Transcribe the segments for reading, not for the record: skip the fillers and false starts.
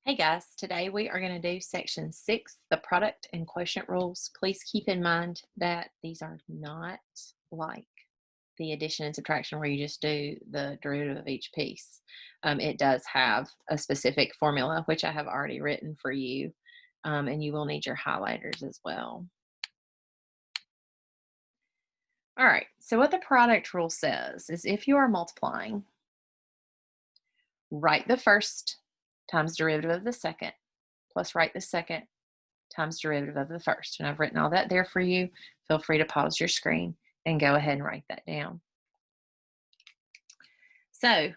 Hey guys, today we are going to do section 6, the product and quotient rules. Please keep in mind that these are not like the addition and subtraction where you just do the derivative of each piece. It does have a specific formula, which I have already written for you, and you will need your highlighters as well. All right, so what the product rule says is if you are multiplying, write the first times derivative of the second plus write the second times derivative of the first. And I've written all that there for you. Feel free to pause your screen and go ahead and write that down. So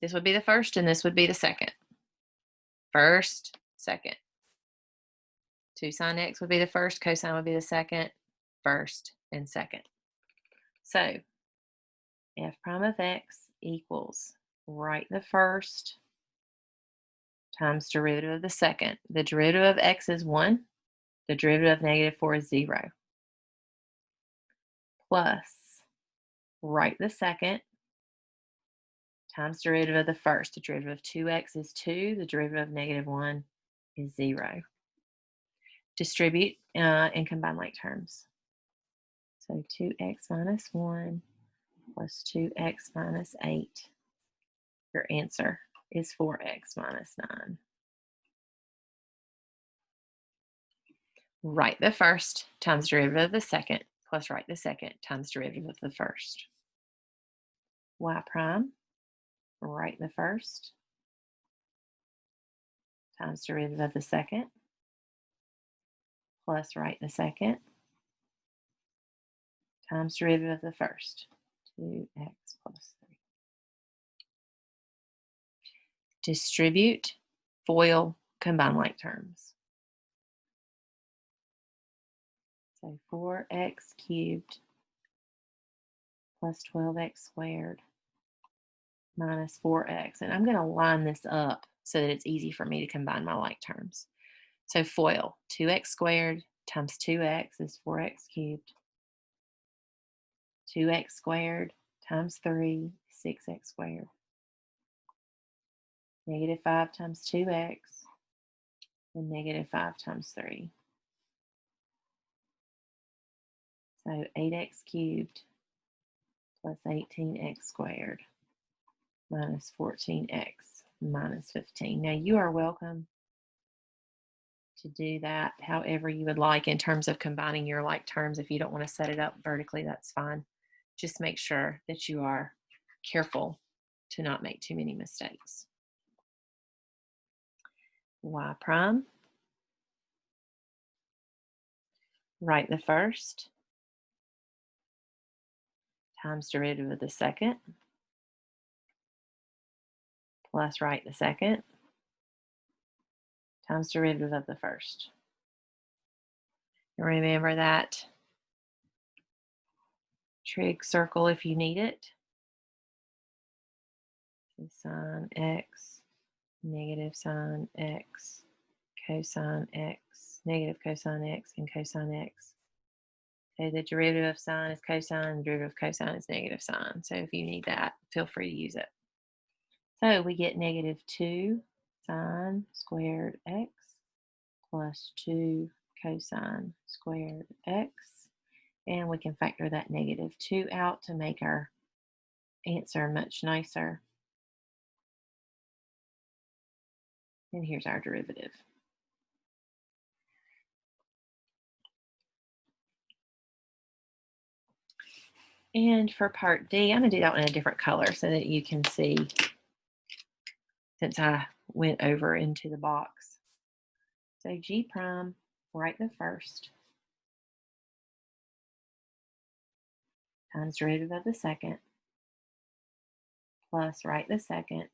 this would be the first and this would be the second. First, second. 2 sine x would be the first, cosine would be the second, first and second. So f prime of x equals, write the first times derivative of the second. The derivative of x is 1. The derivative of -4 is 0. Plus, write the second times derivative of the first. The derivative of 2x is 2. The derivative of -1 is 0. Distribute and combine like terms. So 2x minus 1 plus 2x minus 8. Your answer is 4x minus 9. Write the first times derivative of the second plus write the second times derivative of the first. Y prime, write the first times derivative of the second plus write the second times derivative of the first. 2x plus 3. Distribute, FOIL, combine like terms. So 4x cubed plus 12x squared minus 4x. And I'm going to line this up so that it's easy for me to combine my like terms. So FOIL, 2x squared times 2x is 4x cubed. 2x squared times 3, 6x squared. -5 times 2x and -5 times 3. So 8x cubed plus 18x squared minus 14x minus 15. Now you are welcome to do that however you would like in terms of combining your like terms. If you don't want to set it up vertically, that's fine. Just make sure that you are careful to not make too many mistakes. Y prime, write the first times derivative of the second plus write the second times derivative of the first. And remember that trig circle if you need it. So sine x, negative sine x, cosine x, negative cosine x, and cosine x. So the derivative of sine is cosine, the derivative of cosine is negative sine. So if you need that, feel free to use it. So we get -2 sine squared x plus 2 cosine squared x. And we can factor that -2 out to make our answer much nicer. And here's our derivative. And for part D, I'm going to do that one in a different color so that you can see, since I went over into the box. So G prime, write the first times derivative of the second plus write the second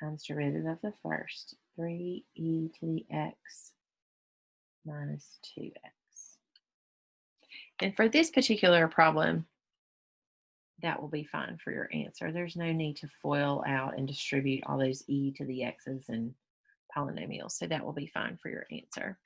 times derivative of the first, 3e to the x minus 2x. And for this particular problem, that will be fine for your answer. There's no need to FOIL out and distribute all those e to the x's and polynomials, so that will be fine for your answer.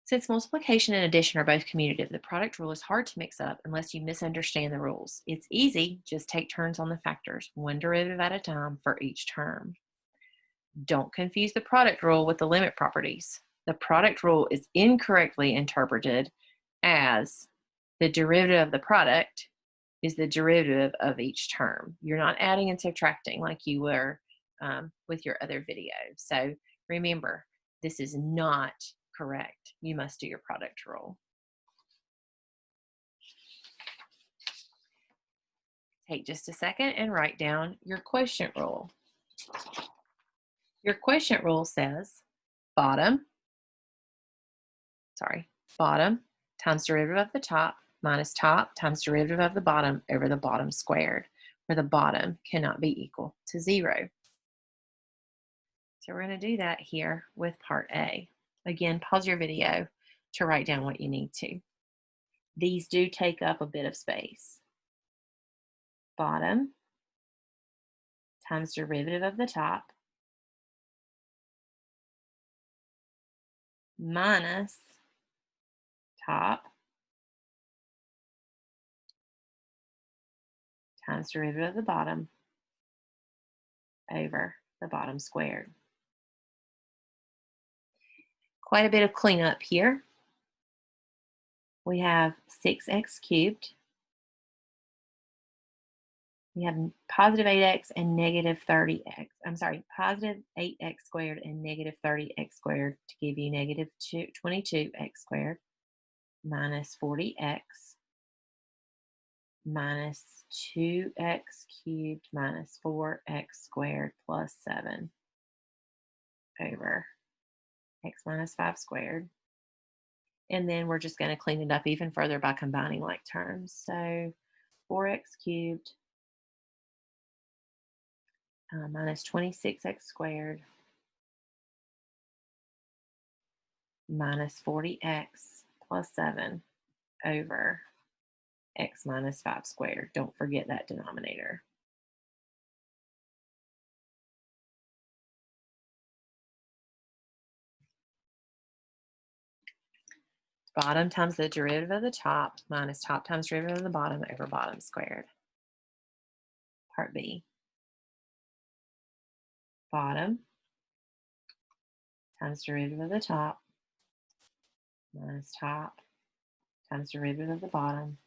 Since multiplication and addition are both commutative, the product rule is hard to mix up unless you misunderstand the rules. It's easy, just take turns on the factors, one derivative at a time for each term. Don't confuse the product rule with the limit properties. The product rule is incorrectly interpreted as the derivative of the product is the derivative of each term. You're not adding and subtracting like you were with your other video. So remember, this is not correct. You must do your product rule. Take just a second and write down your quotient rule. Your quotient rule says bottom times derivative of the top minus top times derivative of the bottom over the bottom squared, where the bottom cannot be equal to 0. So we're going to do that here with part A. Again, pause your video to write down what you need to. These do take up a bit of space. Bottom times derivative of the top minus top times derivative of the bottom over the bottom squared. Quite a bit of cleanup here. We have 6x cubed. We have positive 8x and negative 30x. I'm sorry, positive 8x squared and negative 30x squared to give you negative 22x squared minus 40x minus 2x cubed minus 4x squared plus 7 over x minus 5 squared. And then we're just going to clean it up even further by combining like terms. So 4x cubed minus 26x squared minus 40x plus 7 over x minus 5 squared. Don't forget that denominator. Bottom times the derivative of the top minus top times derivative of the bottom over bottom squared. Part B. Bottom times derivative of the top minus top times derivative of the bottom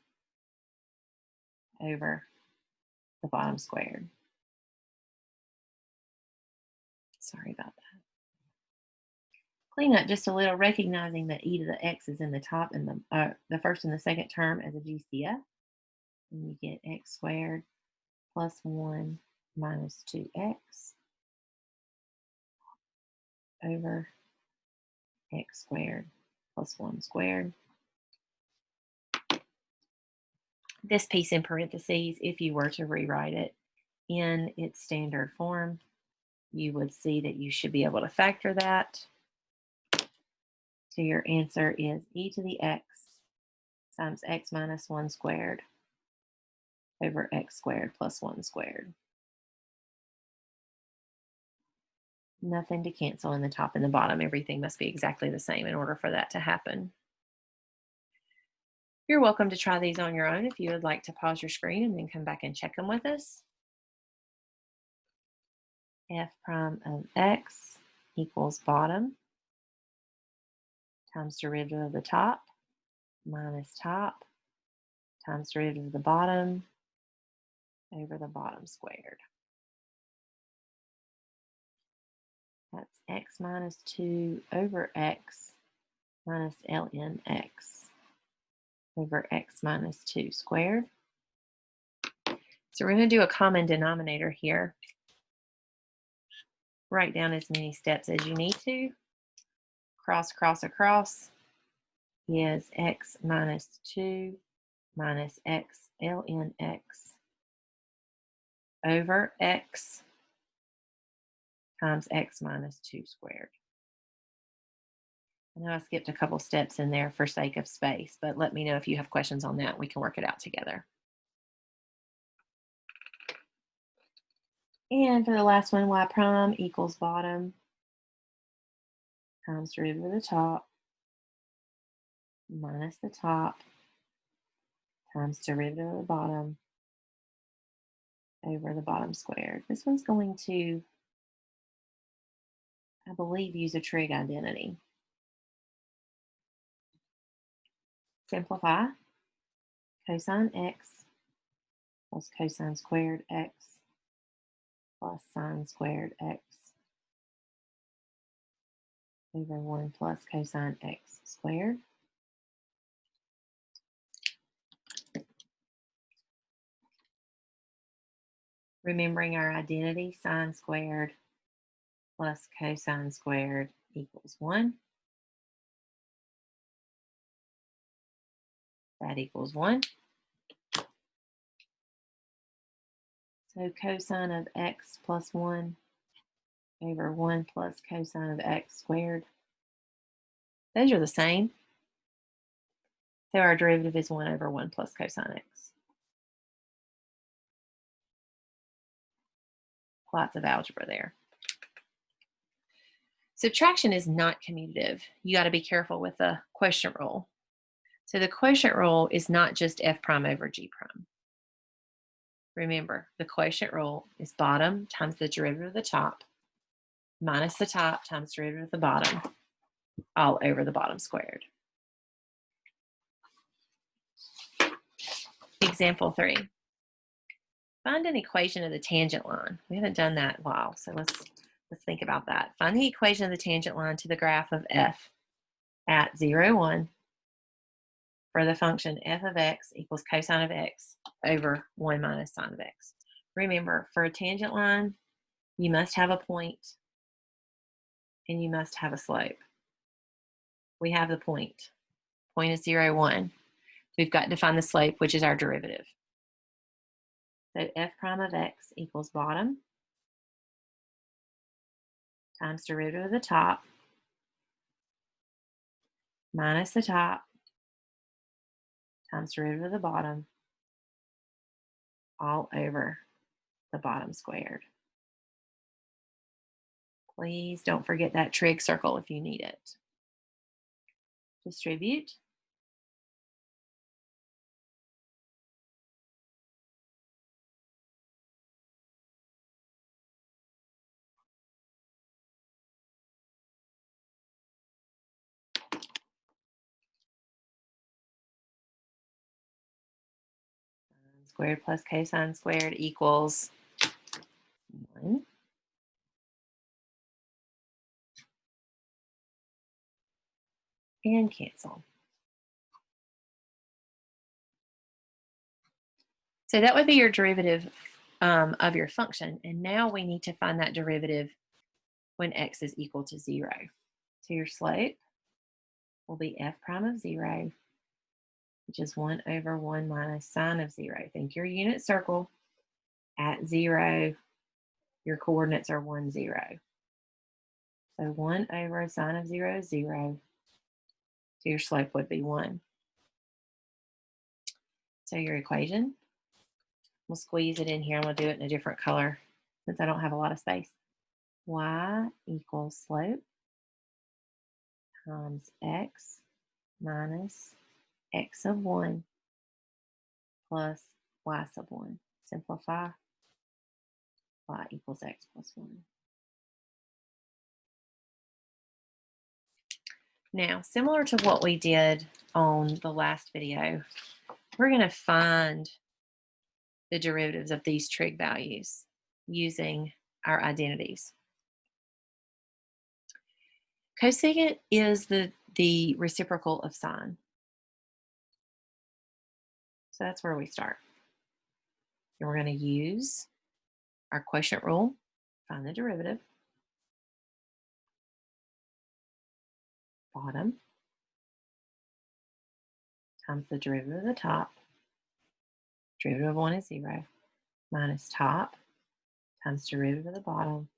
over the bottom squared. Sorry about that. Clean up just a little, recognizing that e to the x is in the top and the first and the second term as a GCF. And you get x squared plus 1 minus 2x over x squared plus 1 squared. This piece in parentheses, if you were to rewrite it in its standard form, you would see that you should be able to factor that. So your answer is e to the x times x minus 1 squared over x squared plus 1 squared. Nothing to cancel in the top and the bottom. Everything must be exactly the same in order for that to happen. You're welcome to try these on your own if you would like to pause your screen and then come back and check them with us. F prime of x equals bottom times derivative of the top minus top times derivative of the bottom over the bottom squared. That's x minus 2 over x minus ln x over x minus 2 squared. So we're going to do a common denominator here. Write down as many steps as you need to. Cross, cross, across is x minus 2 minus x ln x over x times x minus 2 squared. I know I skipped a couple steps in there for sake of space, but let me know if you have questions on that. We can work it out together. And for the last one, y prime equals bottom times derivative of the top minus the top times derivative of the bottom over the bottom squared. This one's going to I believe, use a trig identity. Simplify. Cosine x plus cosine squared x plus sine squared x over 1 plus cosine x squared. Remembering our identity, sine squared plus cosine squared equals 1. That equals 1. So cosine of x plus 1 over 1 plus cosine of x squared. Those are the same. So our derivative is 1 over 1 plus cosine x. Lots of algebra there. Subtraction is not commutative. You got to be careful with the quotient rule. So the quotient rule is not just f prime over g prime. Remember, the quotient rule is bottom times the derivative of the top minus the top times the derivative of the bottom all over the bottom squared. Example 3. Find an equation of the tangent line. We haven't done that in a while, so let's think about that. Find the equation of the tangent line to the graph of f at 0, 1 for the function f of x equals cosine of x over 1 minus sine of x. Remember, for a tangent line, you must have a point and you must have a slope. We have the point. Point is 0, 1. We've got to find the slope, which is our derivative. So f prime of x equals bottom times derivative of the top minus the top times derivative of the bottom all over the bottom squared. Please don't forget that trig circle if you need it. Distribute. Squared plus cosine squared equals 1. And cancel. So that would be your derivative of your function. And now we need to find that derivative when x is equal to 0. So your slope will be f prime of 0, which is 1 over 1 minus sine of 0. Think your unit circle. At 0, your coordinates are 1, 0. So 1 over sine of 0 is 0. So your slope would be 1. So your equation, we'll squeeze it in here and we'll do it in a different color since I don't have a lot of space. Y equals slope times x minus x of 1 plus y sub 1. Simplify. Y equals x plus 1. Now, similar to what we did on the last video, we're going to find the derivatives of these trig values using our identities. Cosecant is the reciprocal of sine. So that's where we start. And we're going to use our quotient rule, find the derivative. Bottom times the derivative of the top. Derivative of 1 is 0. Minus top times derivative of the bottom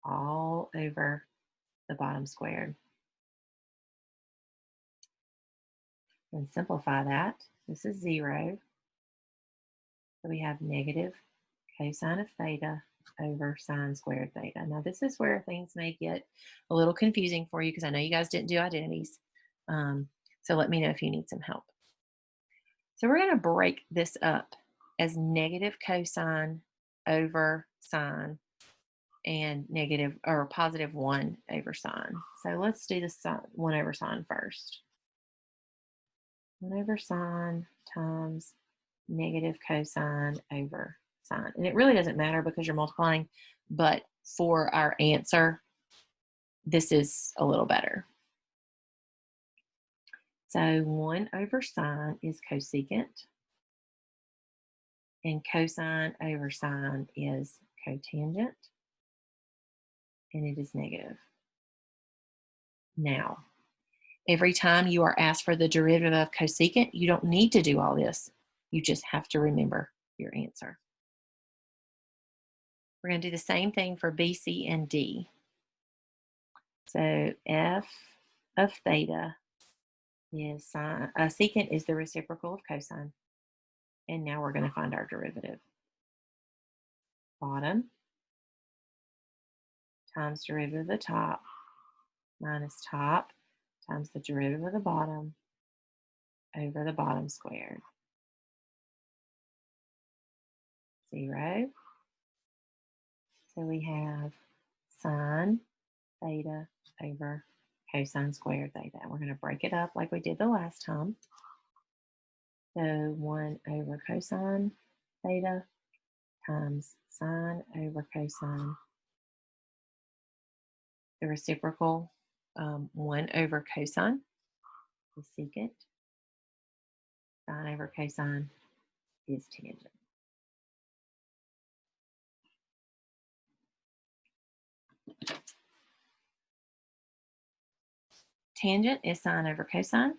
all over the bottom squared. And simplify that. This is 0. So we have negative cosine of theta over sine squared theta. Now this is where things may get a little confusing for you because I know you guys didn't do identities. So let me know if you need some help. So we're going to break this up as negative cosine over sine and negative or positive 1 over sine. So let's do the sine, 1 over sine first. 1 over sine times negative cosine over sine. And it really doesn't matter because you're multiplying, but for our answer, this is a little better. So 1 over sine is cosecant, and cosine over sine is cotangent, and it is negative. Now, every time you are asked for the derivative of cosecant, you don't need to do all this. You just have to remember your answer. We're going to do the same thing for B, C, and D. So f of theta is sine, secant is the reciprocal of cosine. And now we're going to find our derivative. Bottom times derivative of the top minus top times the derivative of the bottom over the bottom squared. 0. So we have sine theta over cosine squared theta. We're going to break it up like we did the last time. So 1 over cosine theta times sine over cosine, the reciprocal, 1 over cosine is secant, sine over cosine is tangent. Tangent is sine over cosine.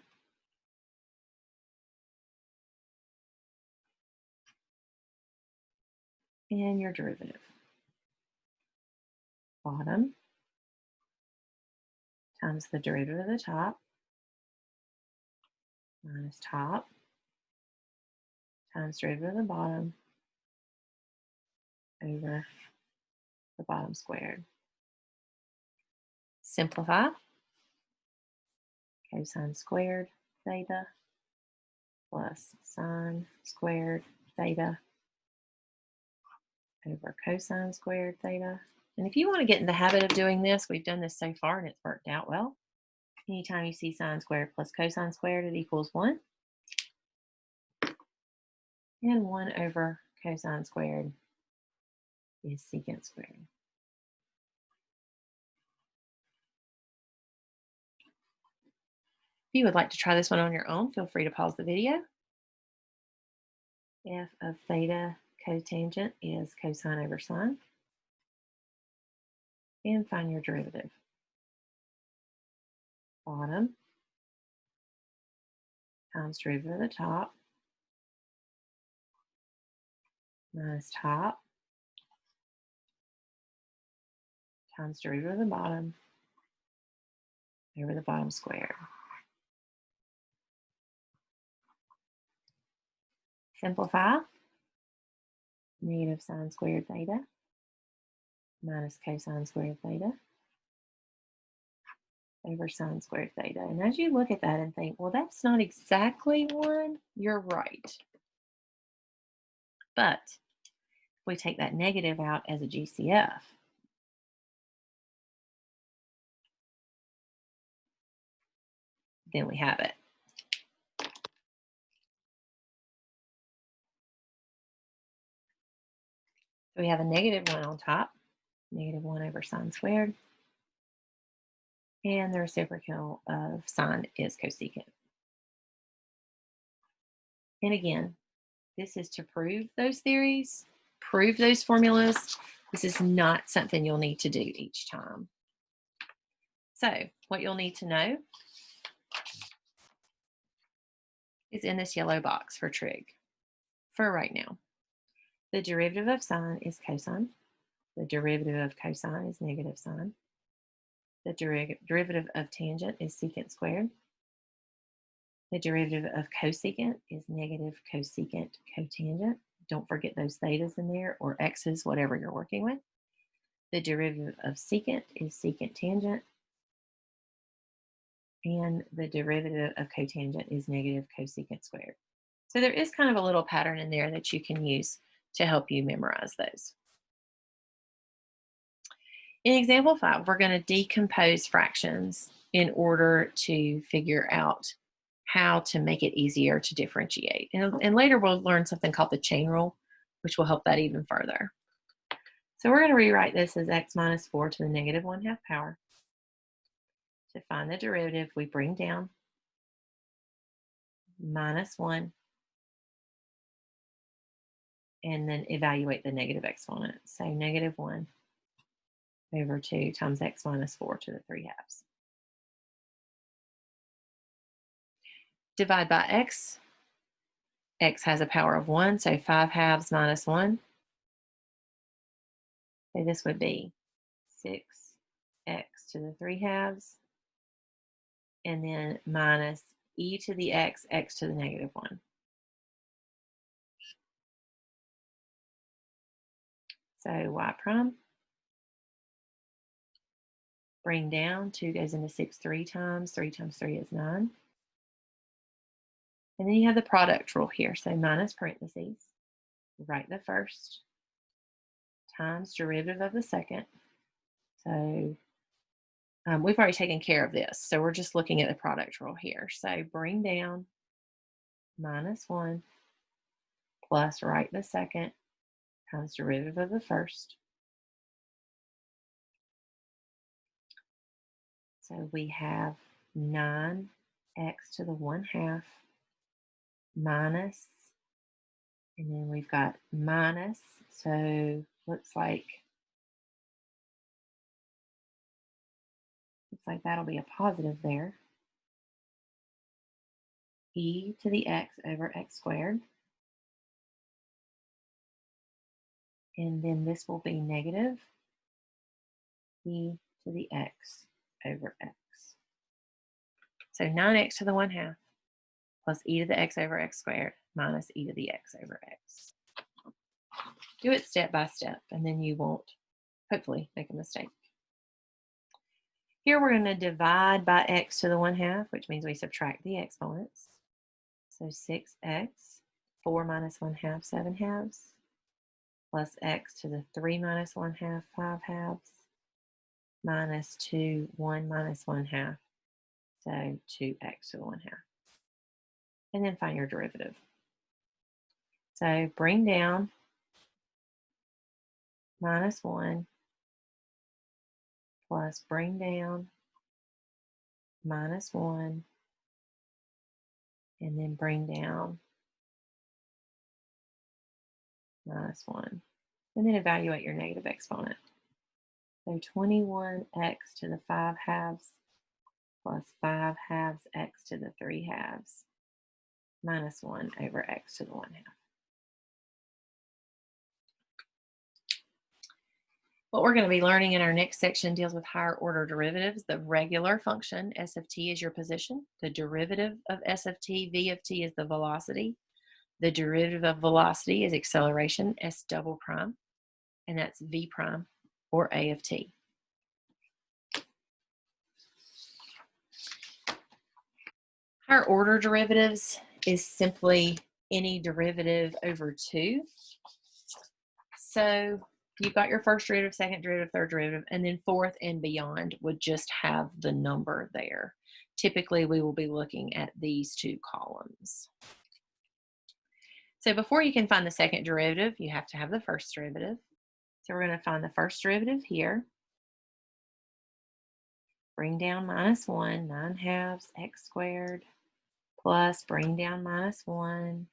And your derivative. Bottom times the derivative of the top minus top times derivative of the bottom over the bottom squared. Simplify. Cosine squared theta plus sine squared theta over cosine squared theta. And if you want to get in the habit of doing this, we've done this so far and it's worked out well. Anytime you see sine squared plus cosine squared, it equals 1. And 1 over cosine squared is secant squared. If you would like to try this one on your own, feel free to pause the video. F of theta cotangent is cosine over sine. And find your derivative. Bottom times derivative of the top minus top times derivative of the bottom over the bottom squared. Simplify. Negative sine squared theta minus cosine squared theta over sine squared theta. And as you look at that and think, well, that's not exactly 1, you're right. But if we take that negative out as a GCF, then we have it. So we have a negative 1 on top, negative 1 over sine squared. And the reciprocal of sine is cosecant. And again, this is to prove those theories, prove those formulas. This is not something you'll need to do each time. So what you'll need to know is in this yellow box for trig for right now. The derivative of sine is cosine. The derivative of cosine is negative sine. The derivative of tangent is secant squared. The derivative of cosecant is negative cosecant cotangent. Don't forget those thetas in there or x's, whatever you're working with. The derivative of secant is secant tangent. And the derivative of cotangent is negative cosecant squared. So there is kind of a little pattern in there that you can use to help you memorize those. In example 5, we're going to decompose fractions in order to figure out how to make it easier to differentiate. And later we'll learn something called the chain rule, which will help that even further. So we're going to rewrite this as x minus 4 to the negative 1/2 power. To find the derivative, we bring down minus 1 and then evaluate the negative exponent. So negative 1 over 2 times x minus 4 to the 3/2. Divide by x. X has a power of 1, so 5/2 minus 1. So this would be 6x to the 3/2, and then minus e to the x, x to the negative 1. So y prime. Bring down, 2 goes into 6 3 times. 3 times 3 is 9. And then you have the product rule here. So minus parentheses, write the first, times derivative of the second. So we've already taken care of this. So we're just looking at the product rule here. So bring down minus 1 plus write the second times derivative of the first. So we have 9x to the 1/2 minus, and then we've got minus, so looks like that'll be a positive there. E to the x over x squared. And then this will be negative e to the x over x. So 9x to the 1/2 plus e to the x over x squared minus e to the x over x. Do it step by step, and then you won't, hopefully, make a mistake. Here we're going to divide by x to the 1/2, which means we subtract the exponents. So 6x, 4 minus 1/2, 7/2, plus x to the 3 minus 1/2, 5/2, minus 2, 1 minus 1/2, so 2x to the 1/2. And then find your derivative. So bring down minus 1 plus bring down minus 1 and then bring down minus 1. And then evaluate your negative exponent. So 21x to the 5/2 plus 5/2 x to the 3/2 minus 1 over x to the 1/2. What we're going to be learning in our next section deals with higher order derivatives. The regular function, s of t, is your position. The derivative of s of t, v of t, is the velocity. The derivative of velocity is acceleration, s double prime, and that's v prime, or a of t. Higher order derivatives is simply any derivative over 2. So you've got your first derivative, second derivative, third derivative, and then fourth and beyond would just have the number there. Typically, we will be looking at these 2 columns. So before you can find the second derivative, you have to have the first derivative. So we're going to find the first derivative here. Bring down minus 1, 9/2 x squared, plus bring down minus 1,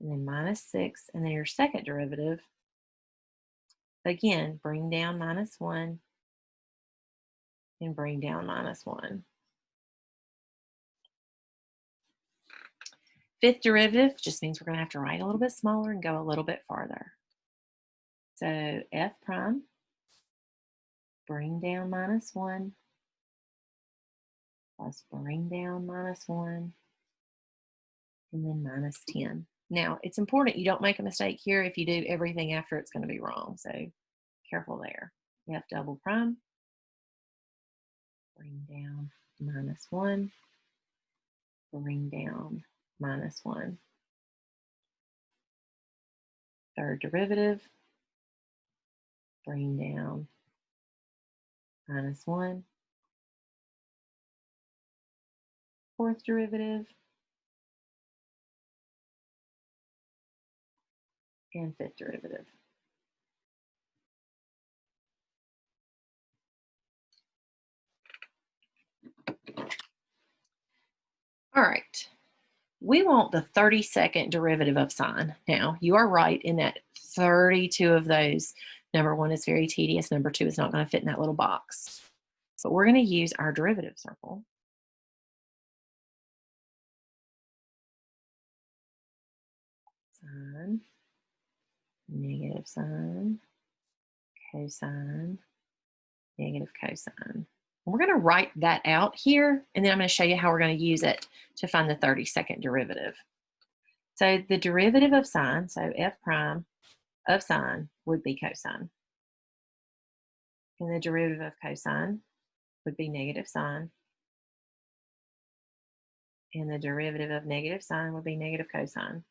and then minus 6, and then your second derivative. Again, bring down minus 1 and bring down minus 1. Fifth derivative just means we're going to have to write a little bit smaller and go a little bit farther. So f prime, bring down minus 1, plus bring down minus 1, and then minus 10. Now, it's important you don't make a mistake here. If you do everything after, it's going to be wrong. So careful there. F double prime, bring down minus 1, bring down minus 1. Third derivative, bring down minus 1, fourth derivative, and fifth derivative. All right. We want the 32nd derivative of sine. Now, you are right in that 32 of those. Number 1 is very tedious. Number 2 is not going to fit in that little box. But we're going to use our derivative circle. Sine, negative sine, cosine, negative cosine. We're going to write that out here, and then I'm going to show you how we're going to use it to find the 32nd derivative. So the derivative of sine, so f prime of sine would be cosine. And the derivative of cosine would be negative sine. And the derivative of negative sine would be negative cosine.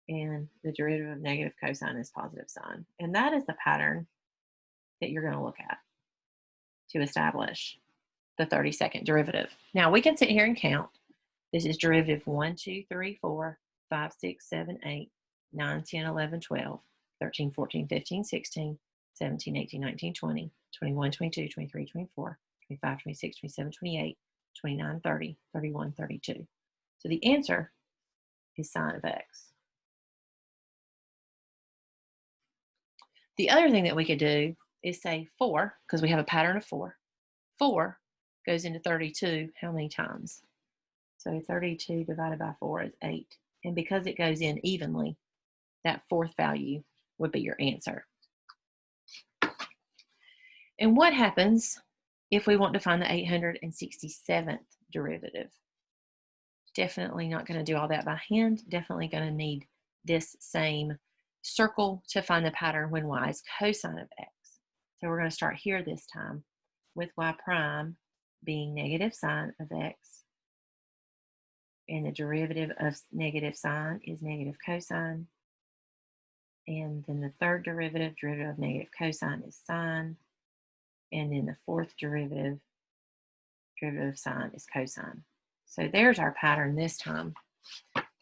And the derivative of negative cosine is positive sine. And that is the pattern that you're going to look at to establish the 32nd derivative. Now we can sit here and count. This is derivative 1, 2, 3, 4, 5, 6, 7, 8, 9, 10, 11, 12, 13, 14, 15, 16, 17, 18, 19, 20, 21, 22, 23, 24, 25, 26, 27, 28, 29, 30, 31, 32. So the answer is sine of x. The other thing that we could do is say 4, because we have a pattern of 4. 4 goes into 32 how many times? So 32 divided by 4 is 8. And because it goes in evenly, that fourth value would be your answer. And what happens if we want to find the 867th derivative? Definitely not going to do all that by hand. Definitely going to need this same circle to find the pattern when y is cosine of x. So we're going to start here this time with y prime being negative sine of x. And the derivative of negative sine is negative cosine. And then the third derivative of negative cosine is sine. And then the fourth derivative of sine is cosine. So there's our pattern this time.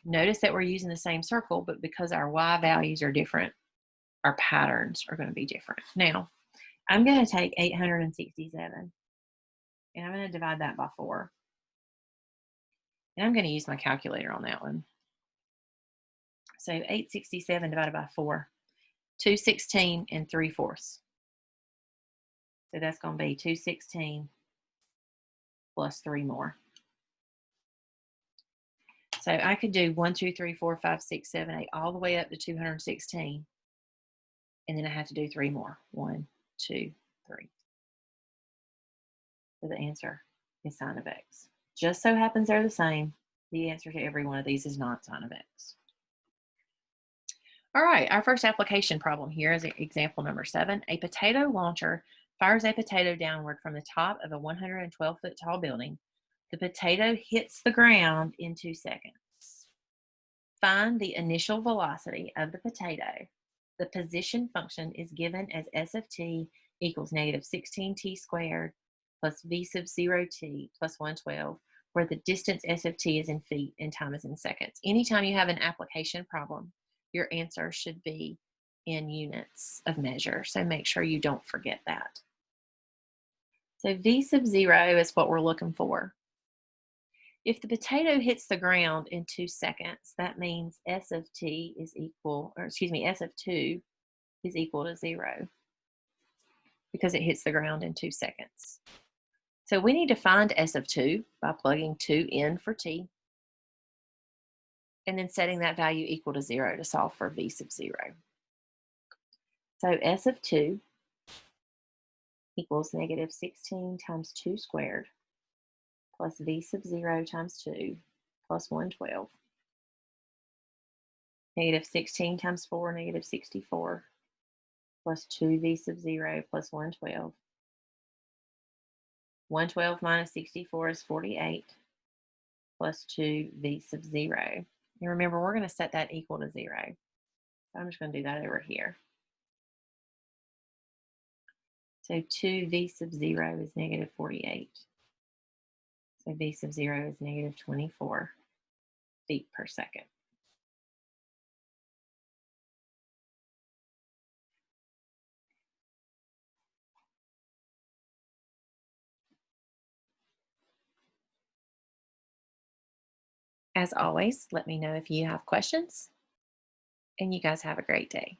Notice that we're using the same circle, but because our y values are different, our patterns are going to be different. Now, I'm going to take 867, and I'm going to divide that by 4. And I'm going to use my calculator on that one. So 867 divided by 4, 216 and 3/4. So that's going to be 216 plus 3 more. So I could do 1, 2, 3, 4, 5, 6, 7, 8, all the way up to 216. And then I have to do 3 more. 1, 2, 3. So the answer is sine of x. Just so happens they're the same. The answer to every one of these is not sine of x. All right, our first application problem here is example number 7. A potato launcher fires a potato downward from the top of a 112-foot tall building. The potato hits the ground in 2 seconds. Find the initial velocity of the potato. The position function is given as s of t equals negative 16t squared plus v sub 0t plus 112, where the distance s of t is in feet and time is in seconds. Anytime you have an application problem, your answer should be in units of measure, so make sure you don't forget that. So v sub 0 is what we're looking for. If the potato hits the ground in 2 seconds, that means s of t is equal, or excuse me, s of 2 is equal to 0 because it hits the ground in 2 seconds. So we need to find s of 2 by plugging 2 in for t and then setting that value equal to 0 to solve for v sub 0. So s of 2 equals negative 16 times 2 squared plus v sub 0 times 2 plus 112. Negative 16 times 4, negative 64, plus 2v sub 0 plus 112. 112 minus 64 is 48, plus 2v sub 0. And remember, we're going to set that equal to 0. So I'm just going to do that over here. So 2v sub 0 is negative 48. So v sub 0 is negative 24 feet per second. As always, let me know if you have questions, and you guys have a great day.